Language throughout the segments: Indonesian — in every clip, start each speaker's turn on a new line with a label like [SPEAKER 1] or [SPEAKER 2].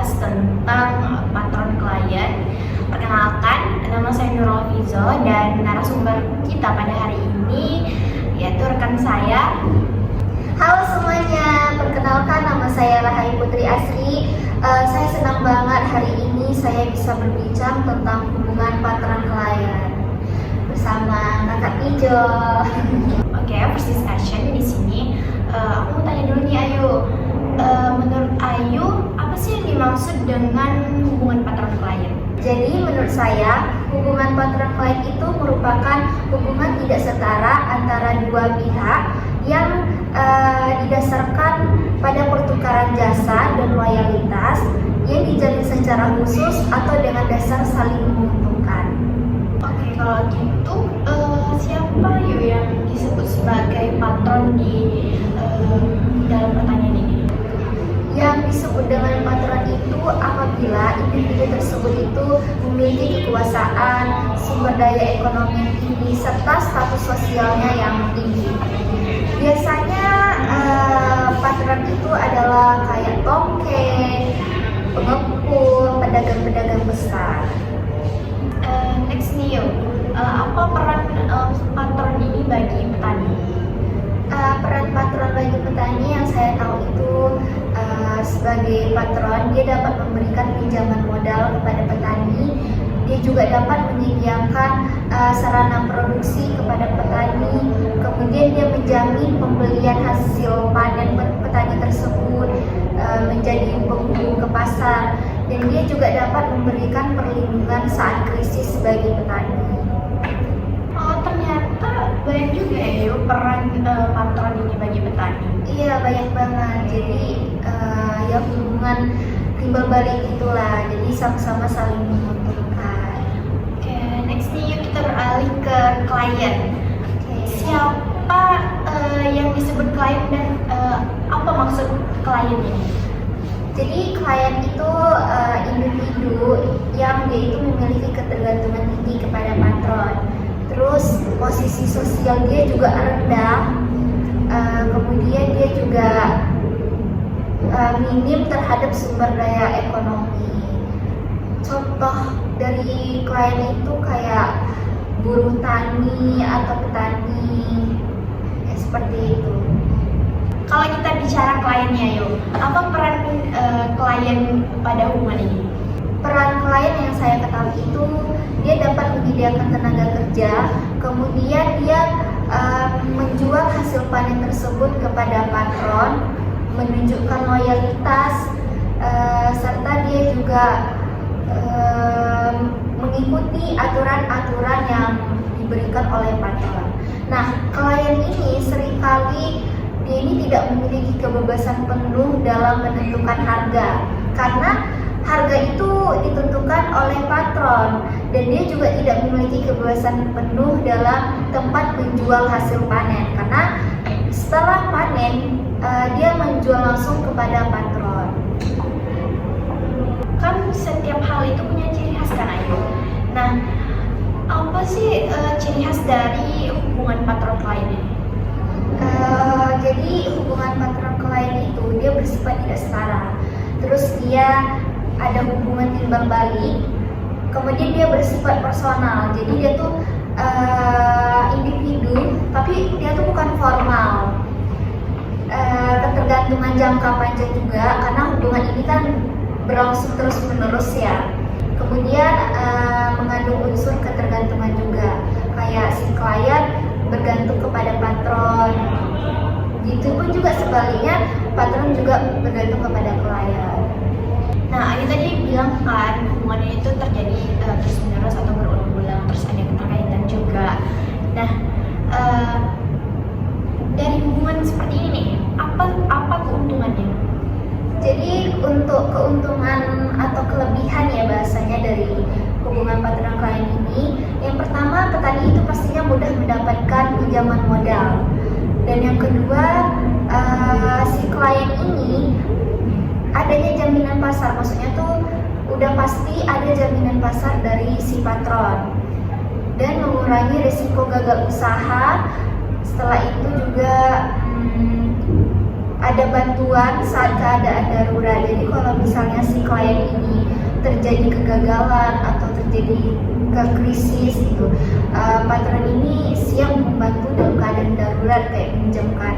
[SPEAKER 1] membahas tentang patron klien. Perkenalkan, nama saya Nurul Fizo dan narasumber kita pada hari ini yaitu rekan saya.
[SPEAKER 2] Halo semuanya, perkenalkan nama saya Rahai Putri Asri. Saya senang banget hari ini saya bisa berbincang tentang hubungan patron klien bersama Kakak Ijo.
[SPEAKER 1] Oke, first discussion di sini. Aku mau tanya dulu nih Ayu. Menurut Ayu, apa sih yang dimaksud dengan hubungan patron klien?
[SPEAKER 2] Jadi menurut saya, hubungan patron klien itu merupakan hubungan tidak setara antara dua pihak yang didasarkan pada pertukaran jasa dan loyalitas yang dijalin secara khusus atau dengan dasar saling menguntungkan.
[SPEAKER 1] Oke, kalau gitu siapa yuk yang disebut sebagai patron di dalam pertanyaan ini?
[SPEAKER 2] Yang disebut dengan patron itu apabila individu tersebut itu memiliki kekuasaan, sumber daya ekonomi yang tinggi, serta status sosialnya yang tinggi. Biasanya patron itu adalah kayak tokek, pengepul, pedagang-pedagang besar.
[SPEAKER 1] Next nih yuk, apa peran patron ini bagi petani?
[SPEAKER 2] Peran patron bagi petani yang saya tahu itu sebagai patron, dia dapat memberikan pinjaman modal kepada petani. Dia juga dapat menyediakan sarana produksi kepada petani. Kemudian dia menjamin pembelian hasil panen petani tersebut menjadi penghubung ke pasar. Dan dia juga dapat memberikan perlindungan saat krisis bagi petani.
[SPEAKER 1] Oh, ternyata banyak juga ya peran patron ini bagi petani.
[SPEAKER 2] Iya, banyak banget. Jadi ya hubungan timbal balik itulah. Jadi sama-sama saling menguntungkan.
[SPEAKER 1] Oke, next nih yuk kita beralih ke klien. Siapa yang disebut klien dan apa maksud klien ini?
[SPEAKER 2] Jadi klien itu individu yang dia itu memiliki ketergantungan tinggi kepada patron. Terus posisi sosial dia juga rendah. Kemudian dia juga minim terhadap sumber daya ekonomi. Contoh dari klien itu kayak buruh tani atau petani, ya, seperti itu.
[SPEAKER 1] Kalau kita bicara kliennya yuk, apa peran klien pada hubungan ini?
[SPEAKER 2] Peran klien yang saya ketahui itu dia dapat menyediakan tenaga kerja, kemudian dia menjual hasil panen tersebut kepada patron, menunjukkan loyalitas, serta dia juga mengikuti aturan-aturan yang diberikan oleh patron. Nah, klien ini seringkali dia ini tidak memiliki kebebasan penuh dalam menentukan harga, karena harga itu ditentukan oleh patron dan dia juga tidak memiliki kebebasan penuh dalam tempat menjual hasil panen, karena setelah panen dia menjual langsung kepada patron.
[SPEAKER 1] Kan setiap hal itu punya ciri khas kan Ayu? Nah, apa sih ciri khas dari hubungan patron klien ini?
[SPEAKER 2] Jadi hubungan patron klien itu dia bersifat tidak setara. Terus dia ada hubungan timbal balik. Kemudian dia bersifat personal. Jadi dia tuh individu, tapi dia tuh bukan formal. Ketergantungan jangka panjang juga, karena hubungan ini kan berlangsung terus menerus ya. Kemudian mengandung unsur ketergantungan juga, kayak si klien bergantung kepada patron. Gitu pun juga sebaliknya, patron juga bergantung kepada klien.
[SPEAKER 1] Nah, Ayu tadi bilang kan hubungannya itu terjadi terus menerus atau berulang-ulang, terus ada keterkaitan juga. Nah, dari hubungan seperti ini nih, apa keuntungannya?
[SPEAKER 2] Jadi untuk keuntungan atau kelebihan ya bahasanya dari hubungan patron klien ini, yang pertama petani itu pastinya mudah mendapatkan pinjaman modal, dan yang kedua si klien ini adanya jaminan pasar, maksudnya tuh udah pasti ada jaminan pasar dari si patron dan mengurangi risiko gagal usaha. Setelah itu juga ada bantuan saat keadaan darurat. Jadi kalau misalnya si klien ini terjadi kegagalan atau terjadi krisis gitu, patron ini siap membantu dalam keadaan darurat kayak meminjamkan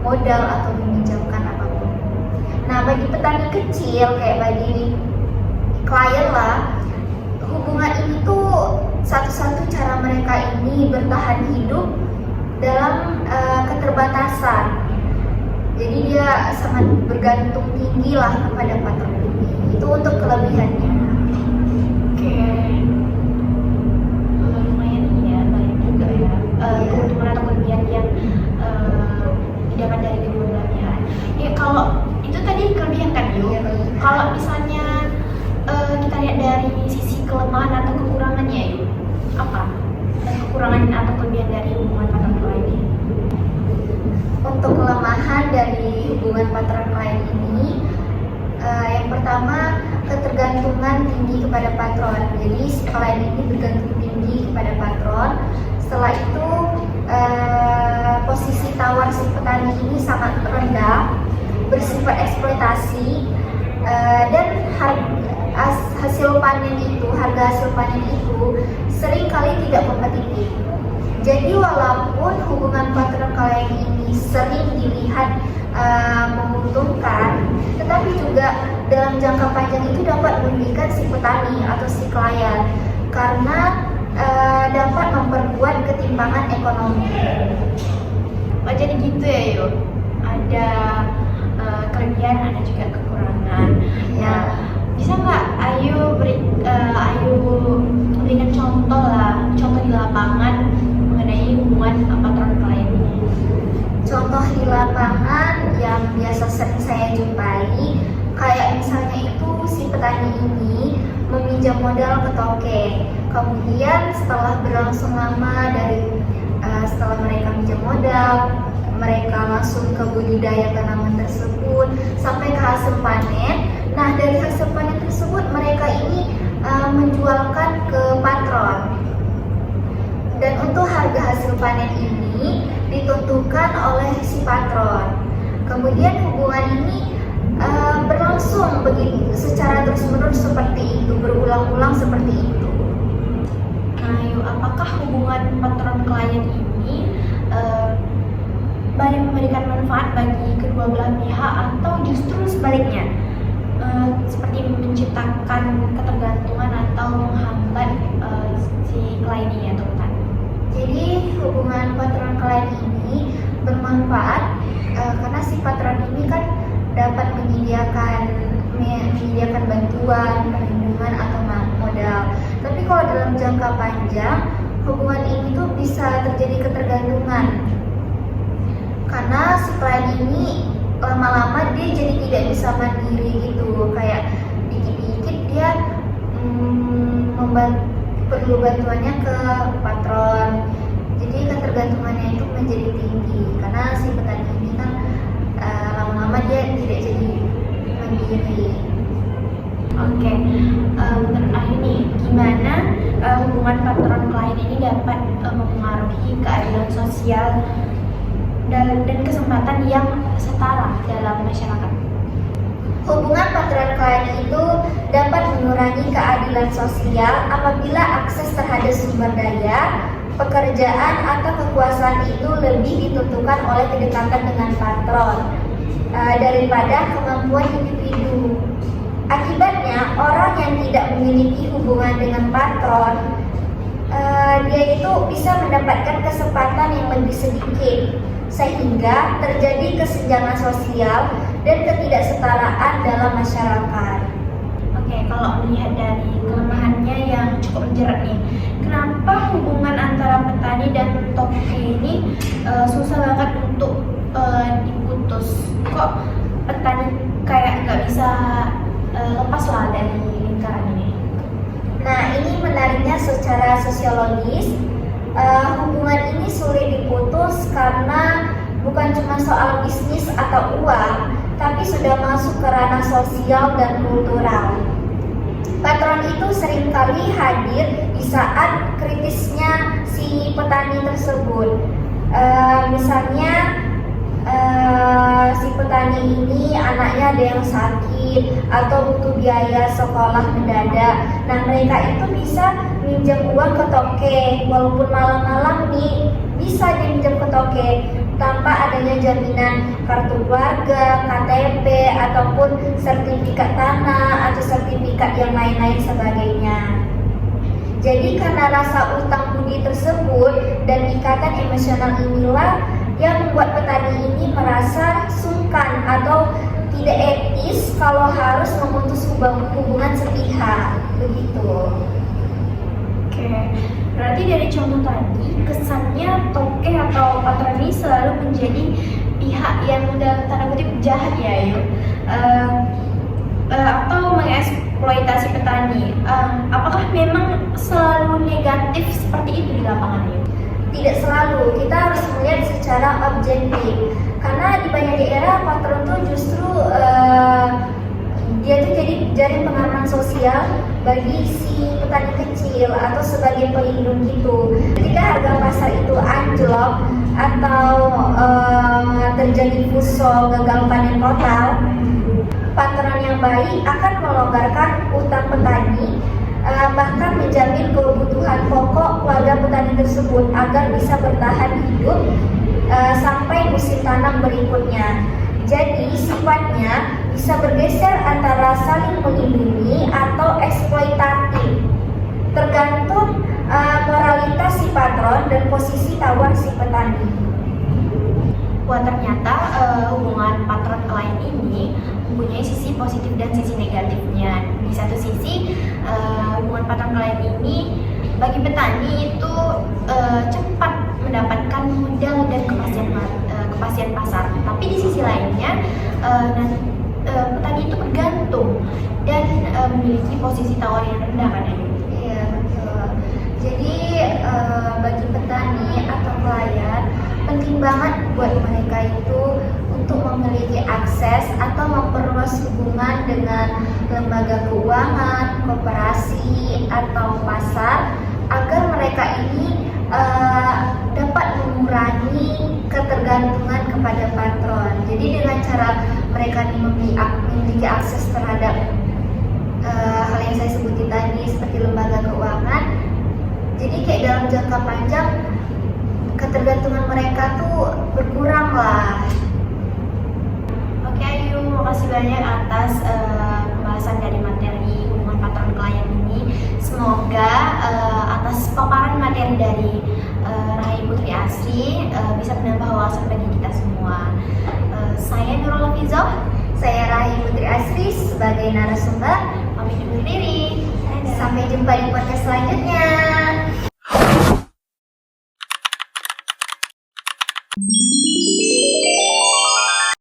[SPEAKER 2] modal atau meminjamkan apapun. Nah, bagi petani kecil kayak bagi klien lah, hubungan ini tuh satu-satu cara mereka ini bertahan hidup dalam keterbatasan. Jadi dia sangat bergantung tinggi lah kepada patron ini. Itu untuk kelebihannya.
[SPEAKER 1] Oke. Lumayan ya, banyak juga ya keuntungan atau kelebihan yang didapat dari kedua belah pihak. Ya kalau itu tadi kelebihan kan yuk.
[SPEAKER 2] Iya,
[SPEAKER 1] Kalau misalnya kita lihat dari sisi kelemahan atau kekurangannya yuk, apa? Dan kekurangan atau kelebihan dari hubungan patron klien ini?
[SPEAKER 2] Untuk kelemahan dari hubungan patron klien ini, yang pertama ketergantungan tinggi kepada patron. Jadi si klien ini bergantung tinggi kepada patron. Setelah itu posisi tawar si petani ini sangat rendah, bersifat eksploitasi, dan hasil panen itu, harga hasil panen itu seringkali tidak kompetitif. Jadi walaupun hubungan patron klien ini sering dilihat menguntungkan, tetapi juga dalam jangka panjang itu dapat merugikan si petani atau si klien karena dapat memperkuat ketimpangan ekonomi.
[SPEAKER 1] Oh jadi gitu ya yuk. Ada kelebihan, ada juga kekurangan.
[SPEAKER 2] Ya.
[SPEAKER 1] Bisa nggak Ayu berikan contoh di lapangan mengenai hubungan patron klien ini?
[SPEAKER 2] Contoh di lapangan yang biasa sering saya jumpai, kayak misalnya itu si petani ini meminjam modal ke toke. Kemudian setelah berlangsung lama setelah mereka minjam modal, mereka langsung ke budidaya tanaman tersebut sampai ke hasil panen. Nah, dari hasil panen tersebut mereka ini menjualkan ke patron. Dan untuk harga hasil panen ini ditentukan oleh si patron. Kemudian hubungan ini berlangsung secara terus-menerus seperti itu, berulang-ulang seperti itu.
[SPEAKER 1] Ayo, apakah hubungan patron klien ini banyak memberikan manfaat bagi kedua belah pihak atau justru sebaliknya seperti menciptakan ketergantungan atau menghambat si klien ini atau petani?
[SPEAKER 2] Jadi hubungan patron klien ini bermanfaat karena si patron ini kan dapat menyediakan bantuan, perlindungan atau modal. Tapi kalau dalam jangka panjang, hubungan ini tuh bisa terjadi ketergantungan. Karena si klien ini lama-lama dia jadi tidak bisa mandiri gitu, kayak dikit-dikit dia perlu bantuannya ke patron. Jadi ketergantungannya itu menjadi tinggi karena si petani ini kan lama-lama dia tidak jadi mandiri.
[SPEAKER 1] Oke, menurut Ayu nih, gimana hubungan patron klien ini dapat mempengaruhi keadilan sosial dan kesempatan yang setara dalam masyarakat?
[SPEAKER 2] Hubungan patron klien itu dapat mengurangi keadilan sosial apabila akses terhadap sumber daya, pekerjaan atau kekuasaan itu lebih ditentukan oleh kedekatan dengan patron daripada kemampuan individu. Akibatnya, orang yang tidak memiliki hubungan dengan patron, dia itu bisa mendapatkan kesempatan yang lebih sedikit, sehingga terjadi kesenjangan sosial dan ketidaksetaraan dalam masyarakat.
[SPEAKER 1] Oke, kalau melihat dari kelemahannya yang cukup menjerat nih, kenapa hubungan antara petani dan toke ini susah banget untuk diputus? Kok petani kayak nggak bisa lepas lah dari lingkaran ini?
[SPEAKER 2] Nah, ini menariknya secara sosiologis. Hubungan ini sulit diputus karena bukan cuma soal bisnis atau uang, tapi sudah masuk ke ranah sosial dan kultural. Patron itu seringkali hadir di saat kritisnya si petani tersebut. Misalnya si petani misalnya ada yang sakit atau butuh biaya sekolah mendadak. Nah, mereka itu bisa minjem uang ke toke, walaupun malam-malam nih bisa diminjam ke toke tanpa adanya jaminan kartu keluarga, KTP, ataupun sertifikat tanah atau sertifikat yang lain-lain sebagainya. Jadi karena rasa utang budi tersebut dan ikatan emosional inilah yang membuat petani ini merasa sungkan atau tidak etis kalau harus memutus hubungan sepihak, begitu.
[SPEAKER 1] Oke, berarti dari contoh tadi kesannya toke atau patron ini selalu menjadi pihak yang dalam tanda kutip jahat ya, yuk. Atau mengeksploitasi petani. Apakah memang selalu negatif seperti itu di lapangan, yuk?
[SPEAKER 2] Tidak selalu, kita harus melihat secara objektif. Karena di banyak daerah patron tuh justru dia tuh jadi jaring pengaman sosial bagi si petani kecil atau sebagai pelindung gitu. Ketika harga pasar itu anjlok atau terjadi fuso gagal panen total, patron yang baik akan melonggarkan utang petani, bahkan menjamin kebutuhan pokok keluarga petani tersebut agar bisa bertahan hidup sampai musim tanam berikutnya. Jadi sifatnya bisa bergeser antara saling melindungi atau eksploitatif, tergantung moralitas si patron dan posisi tawar si petani.
[SPEAKER 1] Wah, ternyata hubungan patron klien ini mempunyai sisi positif dan sisi negatifnya. Di satu sisi, hubungan patron klien ini bagi petani itu cepat mendapatkan modal dan kepastian pasar. Tapi di sisi lainnya, petani itu bergantung dan memiliki posisi tawar yang rendah kan ya?
[SPEAKER 2] Iya, betul. Jadi bagi petani atau klien penting banget buat mereka itu untuk memiliki akses atau memperluas hubungan dengan lembaga keuangan, koperasi atau pasar agar mereka ini dapat mengurangi ketergantungan kepada patron. Jadi dengan cara mereka memiliki akses terhadap hal yang saya sebutin tadi seperti lembaga keuangan, jadi kayak dalam jangka panjang ketergantungan mereka tuh berkurang lah.
[SPEAKER 1] Oke Ayu, makasih banyak atas pembahasan dari materi hubungan patron klien ini. Semoga atas paparan materi dari Rahayu Putri Asri bisa menambah wawasan bagi kita semua. Saya Nurul Hafizoh,
[SPEAKER 2] Saya Rahayu Putri Asri sebagai narasumber
[SPEAKER 1] pamit undur diri.
[SPEAKER 2] Sampai jumpa di podcast selanjutnya.